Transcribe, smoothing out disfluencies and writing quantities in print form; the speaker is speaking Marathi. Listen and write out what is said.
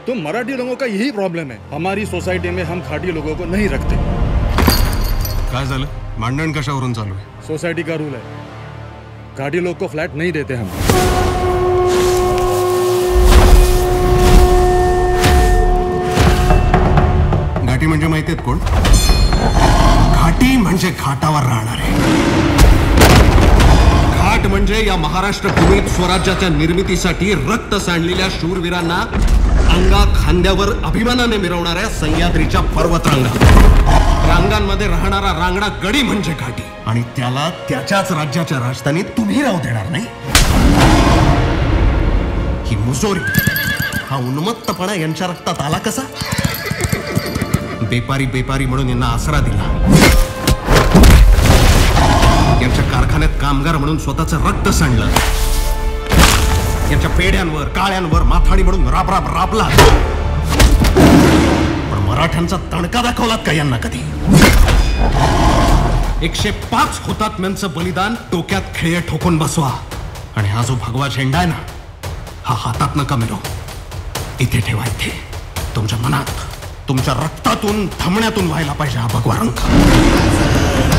तो मराठी लोगों का यही प्रॉब्लम है, हमारी सोसाइटी में हम खाटी लोगों को नहीं रखते। काय झालं? भांडण कशावरून चालू आहे? सोसाइटी का रूल है, खाटी लोग को फ्लैट नहीं देते हम। घाटी म्हणजे माहिती आहेत कोण? घाटी म्हणजे घाटावर राहणारे। घाट म्हणजे या महाराष्ट्र भूमीत स्वराज्याच्या निर्मितीसाठी रक्त सांडलेल्या शूरवीरांना अंगा खांद्यावर अभिमानाने मिरवणाऱ्या सह्याद्रीच्या पर्वतरांगा। रांगांमध्ये राहणारा रांगडा गडी म्हणजे घाटी, आणि त्याला त्याच्याच राज्याच्या राजधानीत तुम्ही राहू देणार नाही। ही मुजोरी, हा उन्मत्तपणा यांच्या रक्तात आला कसा? बेपारी बेपारी म्हणून यांना आसरा दिला, यांच्या कारखान्यात कामगार म्हणून स्वतःचं रक्त सांडलं, यांच्या पेड्यांवर काळ्यांवर माथाडी म्हणून राब राबला। पण मराठ्यांचा तणका दाखवलात का यांना कधी? 105 हुतात्म्यांचं बलिदान डोक्यात खिळे ठोकून बसवा, आणि हा जो भगवा झेंडा आहे ना, हा हातात नका मिळव, इथे ठेवा, इथे तुमच्या मनात, तुमच्या रक्तातून धमण्यातून व्हायला पाहिजे हा भगवा रंग।